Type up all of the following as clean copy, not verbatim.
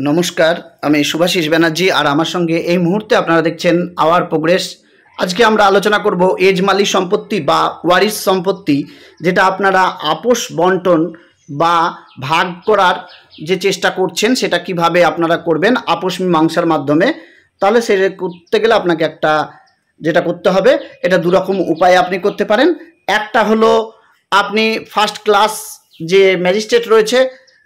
নমস্কার, আমি শুভাশিস ব্যানার্জি আর আমার সঙ্গে এই মুহূর্তে আপনারা দেখছেন আওয়ার প্রোগ্রেস। আজকে আমরা আলোচনা করব এজমালি সম্পত্তি বা ওয়ারিশ সম্পত্তি, যেটা আপনারা আপোষ বন্টন বা ভাগ করার যে চেষ্টা করছেন সেটা কিভাবে আপনারা করবেন আপোষ মীমাংসার মাধ্যমে। তাহলে সেটা করতে গেলে আপনাকে যেটা করতে হবে, এটা দুরকম উপায়ে আপনি করতে পারেন। একটা হলো আপনি ফার্স্ট ক্লাস যে ম্যাজিস্ট্রেট রয়েছে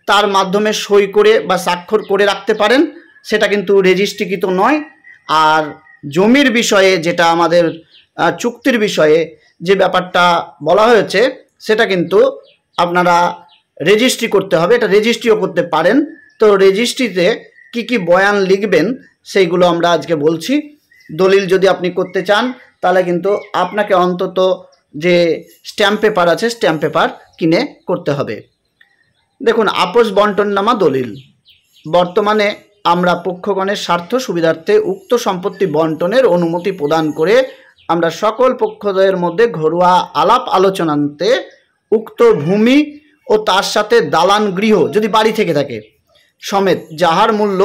তার মাধ্যমে সই করে বা স্বাক্ষর করে রাখতে পারেন, সেটা কিন্তু রেজিস্ট্রিকৃত নয়। আর জমির বিষয়ে যেটা আমাদের চুক্তির বিষয়ে যে ব্যাপারটা বলা হয়েছে সেটা কিন্তু আপনারা রেজিস্ট্রি করতে হবে, এটা রেজিস্ট্রিও করতে পারেন। তো রেজিস্ট্রিতে কি কি বয়ান লিখবেন সেইগুলো আমরা আজকে বলছি। দলিল যদি আপনি করতে চান তাহলে কিন্তু আপনাকে অন্তত যে স্ট্যাম্প পেপার আছে স্ট্যাম্প পেপার কিনে করতে হবে। দেখুন, আপোষ বন্টননামা দলিল। বর্তমানে আমরা পক্ষগণের স্বার্থ সুবিধার্থে উক্ত সম্পত্তি বন্টনের অনুমতি প্রদান করে আমরা সকল পক্ষদ্বয়ের মধ্যে ঘরোয়া আলাপ আলোচনান্তে উক্ত ভূমি ও তার সাথে দালান গৃহ যদি বাড়ি থেকে থাকে সমেত যাহার মূল্য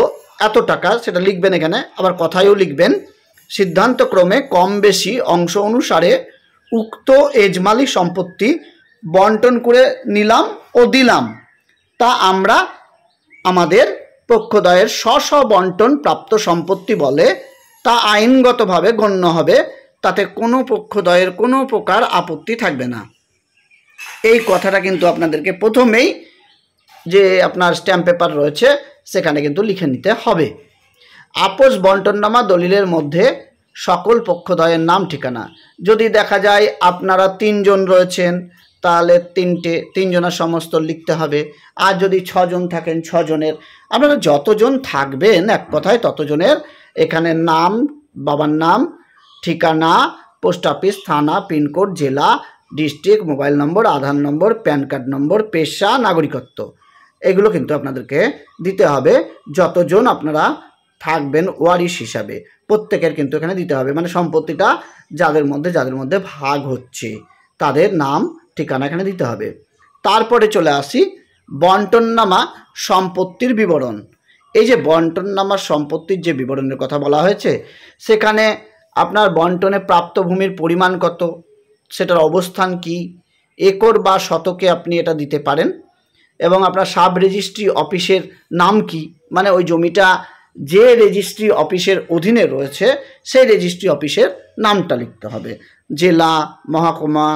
এত টাকা, সেটা লিখবেন এখানে, আবার কথায়ও লিখবেন। সিদ্ধান্তক্রমে কম বেশি অংশ অনুসারে উক্ত এজমালি সম্পত্তি বন্টন করে নিলাম ও দিলাম, তা আমরা আমাদের পক্ষদ্বয়ের স্ব বন্টন প্রাপ্ত সম্পত্তি বলে তা আইনগতভাবে গণ্য হবে, তাতে কোনো পক্ষদ্বয়ের কোনো প্রকার আপত্তি থাকবে না। এই কথাটা কিন্তু আপনাদেরকে প্রথমেই যে আপনার স্ট্যাম্প পেপার রয়েছে সেখানে কিন্তু লিখে নিতে হবে। আপোষ বন্টননামা দলিলের মধ্যে সকল পক্ষদ্বয়ের নাম ঠিকানা। যদি দেখা যায় আপনারা 3 জন রয়েছেন তাহলে তিনজনের সমস্ত লিখতে হবে। আর যদি 6 জন থাকেন 6 জনের, আপনারা যতজন থাকবেন এক কথায় ততজনের এখানে নাম, বাবার নাম, ঠিকানা, পোস্ট অফিস, থানা, পিনকোড, জেলা, ডিস্ট্রিক্ট, মোবাইল নম্বর, আধার নম্বর, প্যান কার্ড নম্বর, পেশা, নাগরিকত্ব, এগুলো কিন্তু আপনাদেরকে দিতে হবে। যতজন আপনারা থাকবেন ওয়ারিশ হিসাবে প্রত্যেকের কিন্তু এখানে দিতে হবে, মানে সম্পত্তিটা যাদের মধ্যে ভাগ হচ্ছে তাদের নাম ঠিকানা এখানে দিতে হবে। তারপরে চলে আসি বন্টননামা সম্পত্তির বিবরণ। এই যে বন্টননামা সম্পত্তির যে বিবরণের কথা বলা হয়েছে, সেখানে আপনার বন্টনে প্রাপ্ত ভূমির পরিমাণ কত, সেটার অবস্থান কি, একর বা শতকে আপনি এটা দিতে পারেন, এবং আপনার সাব রেজিস্ট্রি অফিসের নাম কি, মানে ওই জমিটা যে রেজিস্ট্রি অফিসের অধীনে রয়েছে সেই রেজিস্ট্রি অফিসের নামটা লিখতে হবে। জেলা, মহকুমা,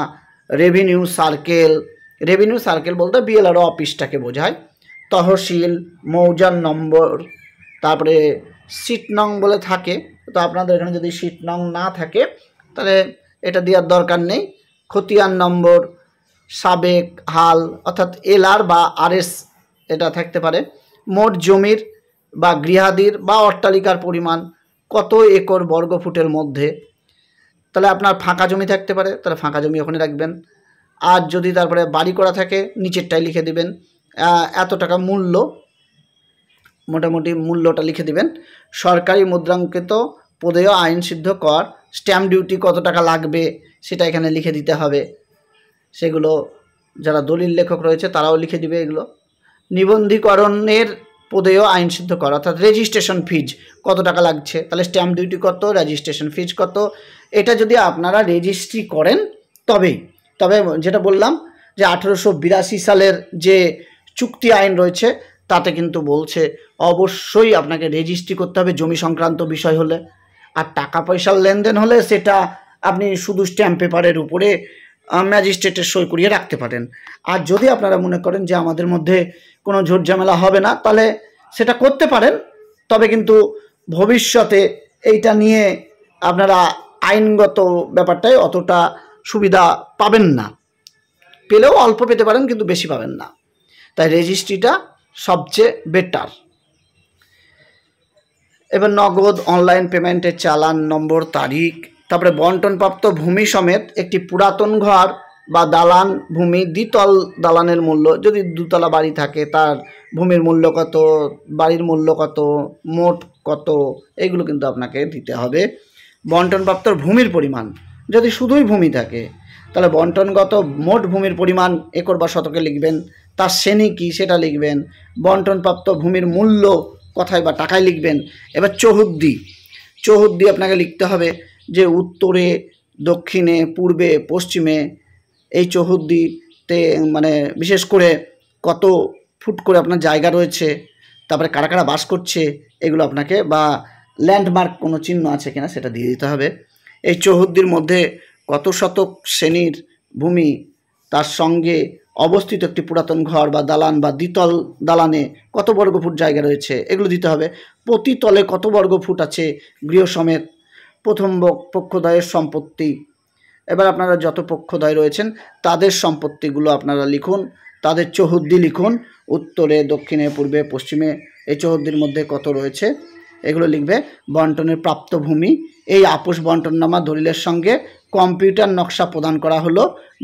রেভিনিউ সার্কেল বলতে বিএলআরও অফিসটাকে বোঝায়, তহসিল, মৌজার নম্বর, তারপরে সিট নং বলে থাকে। তো আপনাদের এখানে যদি সিট নং না থাকে তাহলে এটা দেওয়ার দরকার নেই। খতিয়ান নম্বর, সাবেক হাল অর্থাৎ এলআর বা আরএস এটা থাকতে পারে। মোট জমির বা গৃহাদির বা অট্টালিকার পরিমাণ কত একর বর্গফুটের মধ্যে, তাহলে আপনার ফাঁকা জমি থাকতে পারে, তাহলে ফাঁকা জমি ওখানে রাখবেন। আর যদি তারপরে বাড়ি করা থাকে নিচেরটাই লিখে দিবেন এত টাকা মূল্য, মোটামুটি মূল্যটা লিখে দিবেন। সরকারি মুদ্রাঙ্কিত প্রদেয় আইন সিদ্ধ কর, স্ট্যাম্প ডিউটি কত টাকা লাগবে সেটা এখানে লিখে দিতে হবে। সেগুলো যারা দলিল লেখক রয়েছে তারাও লিখে দিবে এগুলো। নিবন্ধীকরণের প্রদেয় আইন সিদ্ধ কর অর্থাৎ রেজিস্ট্রেশন ফিজ কত টাকা লাগছে, তাহলে স্ট্যাম্প ডিউটি কত, রেজিস্ট্রেশন ফিজ কত, এটা যদি আপনারা রেজিস্ট্রি করেন তবে যেটা বললাম যে 1882 সালের যে চুক্তি আইন রয়েছে তাতে কিন্তু বলছে অবশ্যই আপনাকে রেজিস্ট্রি করতে হবে জমি সংক্রান্ত বিষয় হলে। আর টাকা পয়সার লেনদেন হলে সেটা আপনি শুধু স্ট্যাম্প পেপারের উপরে ম্যাজিস্ট্রেটের সই করিয়ে রাখতে পারেন। আর যদি আপনারা মনে করেন যে আমাদের মধ্যে কোনো ঝুট ঝামেলা হবে না তাহলে সেটা করতে পারেন, তবে কিন্তু ভবিষ্যতে এইটা নিয়ে আপনারা আইনগত ব্যাপারটায় অতটা সুবিধা পাবেন না, পেলেও অল্প পেতে পারেন কিন্তু বেশি পাবেন না। তাই রেজিস্ট্রিটা সবচেয়ে বেটার। এবার নগদ, অনলাইন পেমেন্টের চালান নম্বর, তারিখ, তারপরে বন্টনপ্রাপ্ত ভূমি সমেত একটি পুরাতন ঘর বা দালান ভূমি, দ্বিতল দালানের মূল্য, যদি দুতলা বাড়ি থাকে তার ভূমির মূল্য কত, বাড়ির মূল্য কত, মোট কত, এগুলো কিন্তু আপনাকে দিতে হবে। বন্টনপ্রাপ্ত ভূমির পরিমাণ, যদি শুধুই ভূমি থাকে তাহলে বন্টনগত মোট ভূমির পরিমাণ একর বা শতকে লিখবেন, তার শ্রেণী কী সেটা লিখবেন। বন্টনপ্রাপ্ত ভূমির মূল্য কথায় বা টাকায় লিখবেন। এবার চৌহদ্দি আপনাকে লিখতে হবে যে উত্তরে, দক্ষিণে, পূর্বে, পশ্চিমে এই চৌহদ্দিতে মানে বিশেষ করে কত ফুট করে আপনার জায়গা রয়েছে, তারপরে কারা কারা বাস করছে এগুলো আপনাকে, বা ল্যান্ডমার্ক কোনো চিহ্ন আছে কিনা সেটা দিয়ে দিতে হবে। এই চৌহদ্দির মধ্যে কত শতক শ্রেণীর ভূমি, তার সঙ্গে অবস্থিত একটি পুরাতন ঘর বা দালান বা দ্বিতল দালানে কত বর্গফুট জায়গা রয়েছে এগুলো দিতে হবে। প্রতি তলে কত বর্গফুট আছে গৃহ সমেত, প্রথম পক্ষদ্বয়ের সম্পত্তি। এবার আপনারা যত পক্ষদ্বয় রয়েছেন তাদের সম্পত্তিগুলো আপনারা লিখুন, তাদের চৌহদ্দি লিখুন, উত্তরে, দক্ষিণে, পূর্বে, পশ্চিমে এই চৌহদ্দির মধ্যে কত রয়েছে এগুলো লিখবে। বন্টনের প্রাপ্ত ভূমি এই আপোষ বন্টননামা দলিলের সঙ্গে কম্পিউটার নকশা প্রদান করা হলো,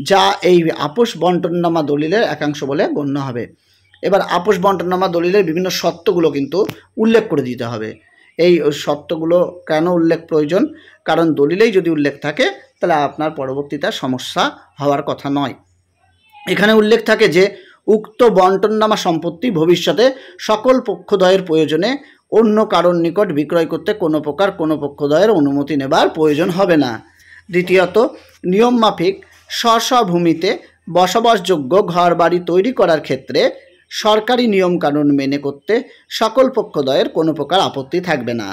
যা এই আপোষ বন্টননামা দলিলের একাংশ বলে গণ্য হবে। এবার আপোষ বন্টননামা দলিলের বিভিন্ন শর্তগুলো কিন্তু উল্লেখ করে দিতে হবে। এই শর্তগুলো কেন উল্লেখ প্রয়োজন? কারণ দলিলেই যদি উল্লেখ থাকে তাহলে আপনার পরবর্তীতে সমস্যা হওয়ার কথা নয়। এখানে উল্লেখ থাকে যে উক্ত বন্টননামা সম্পত্তি ভবিষ্যতে সকল পক্ষদ্বয়ের প্রয়োজনে অন্য কারোর নিকট বিক্রয় করতে কোনো প্রকার কোনো পক্ষদ্বয়ের অনুমতি নেবার প্রয়োজন হবে না। দ্বিতীয়ত, নিয়ম মাফিক স্ব ভূমিতে বসবাসযোগ্য ঘর বাড়ি তৈরি করার ক্ষেত্রে সরকারি নিয়মকানুন মেনে করতে সকল পক্ষদ্বয়ের কোনো প্রকার আপত্তি থাকবে না।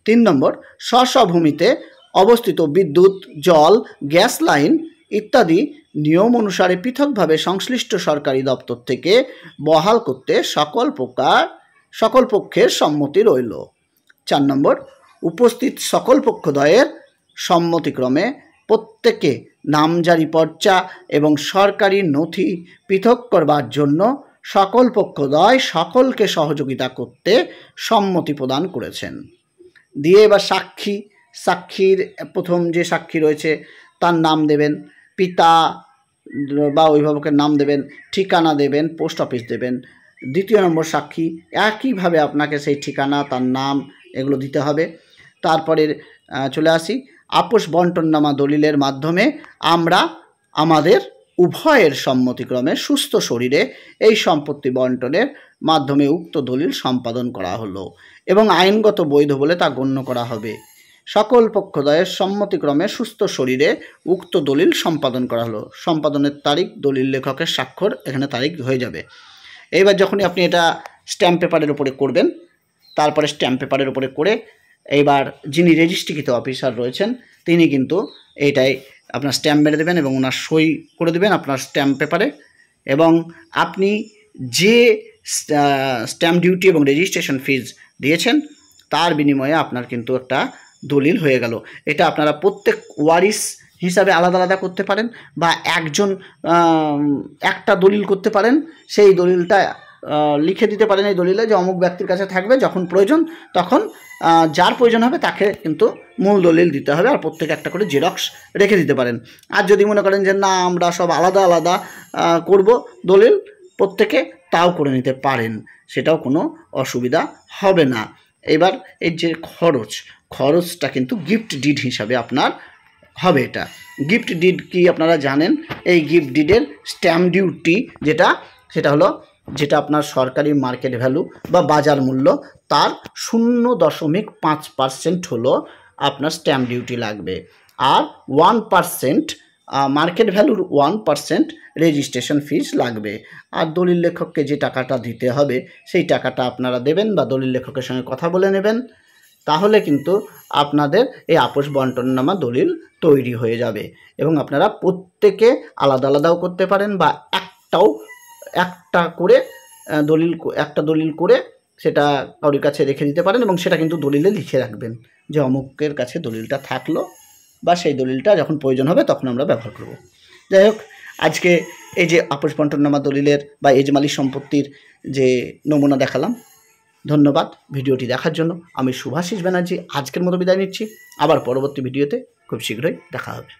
3 নম্বর, স্ব ভূমিতে অবস্থিত বিদ্যুৎ, জল, গ্যাস লাইন ইত্যাদি নিয়ম অনুসারে পৃথকভাবে সংশ্লিষ্ট সরকারি দপ্তর থেকে বহাল করতে সকল পক্ষের সম্মতি রইল। 4 নম্বর, উপস্থিত সকল পক্ষদ্বয়ের সম্মতিক্রমে প্রত্যেকে নামজারি পর্চা এবং সরকারি নথি পৃথক করবার জন্য সকল পক্ষদ্বয় সকলকে সহযোগিতা করতে সম্মতি প্রদান করেছেন। দিয়ে এবার সাক্ষীর প্রথম যে সাক্ষী রয়েছে তার নাম দেবেন, পিতা বা অভিভাবকের নাম দেবেন, ঠিকানা দেবেন, পোস্ট অফিস দেবেন। দ্বিতীয় নম্বর সাক্ষী একইভাবে আপনাকে সেই ঠিকানা, তার নাম এগুলো দিতে হবে। তারপরে চলে আসি, আপোষ বন্টননামা দলিলের মাধ্যমে আমরা আমাদের উভয়ের সম্মতিক্রমে সুস্থ শরীরে এই সম্পত্তি বন্টনের মাধ্যমে উক্ত দলিল সম্পাদন করা হলো এবং আইনগত বৈধ বলে তা গণ্য করা হবে। সকল পক্ষদ্বয়ের সম্মতিক্রমে সুস্থ শরীরে উক্ত দলিল সম্পাদন করা হলো। সম্পাদনের তারিখ, দলিল লেখকের স্বাক্ষর, এখানে তারিখ হয়ে যাবে। এইবার যখনই আপনি এটা স্ট্যাম্প পেপারের উপরে করবেন, তারপরে স্ট্যাম্প পেপারের উপরে করে এইবার যিনি রেজিস্ট্রিকৃত অফিসার রয়েছেন তিনি কিন্তু এইটাই আপনার স্ট্যাম্প মেরে দেবেন এবং ওনার সই করে দেবেন আপনার স্ট্যাম্প পেপারে। এবং আপনি যে স্ট্যাম্প ডিউটি এবং রেজিস্ট্রেশন ফিজ দিয়েছেন তার বিনিময়ে আপনার কিন্তু একটা দলিল হয়ে গেল। এটা আপনারা প্রত্যেক ওয়ারিশ হিসাবে আলাদা আলাদা করতে পারেন বা একজন একটা দলিল করতে পারেন। সেই দলিলটা লিখে দিতে পারেন এই দলিলে যে অমুক ব্যক্তির কাছে থাকবে, যখন প্রয়োজন তখন যার প্রয়োজন হবে তাকে কিন্তু মূল দলিল দিতে হবে, আর প্রত্যেকে একটা করে জেরক্স রেখে দিতে পারেন। আর যদি মনে করেন যে না আমরা সব আলাদা আলাদা করব দলিল প্রত্যেকে, তাও করে নিতে পারেন, সেটাও কোনো অসুবিধা হবে না। এবার এই যে খরচটা কিন্তু গিফট ডিড হিসাবে আপনার হবে। এটা গিফট ডিড কি আপনারা জানেন? এই গিফট ডিডের স্ট্যাম্প ডিউটি সেটা হলো যেটা আপনার সরকারি মার্কেট ভ্যালু বা বাজার মূল্য তার 0.5% হলো আপনার স্ট্যাম্প ডিউটি লাগবে, আর 1% মার্কেট ভ্যালুর 1% রেজিস্ট্রেশন ফিস লাগবে। আর দলিল লেখককে যে টাকাটা দিতে হবে সেই টাকাটা আপনারা দেবেন বা দলিল লেখকের সঙ্গে কথা বলে নেবেন, তাহলে কিন্তু আপনাদের এই আপোষ বন্টননামা দলিল তৈরি হয়ে যাবে। এবং আপনারা প্রত্যেকে আলাদা আলাদাও করতে পারেন বা একটা দলিল করে সেটা কারোর কাছে রেখে দিতে পারেন এবং সেটা কিন্তু দলিলে লিখে রাখবেন যে অমুকের কাছে দলিলটা থাকলো বা সেই দলিলটা যখন প্রয়োজন হবে তখন আমরা ব্যবহার করব। যাই হোক, আজকে এই যে আপোষ বন্টননামা দলিলের বা এজমালি সম্পত্তির যে নমুনা দেখালাম। ধন্যবাদ ভিডিওটি দেখার জন্য। আমি শুভাশিস ব্যানার্জি আজকের মতো বিদায় নিচ্ছি। আবার পরবর্তী ভিডিওতে খুব শীঘ্রই দেখা হবে।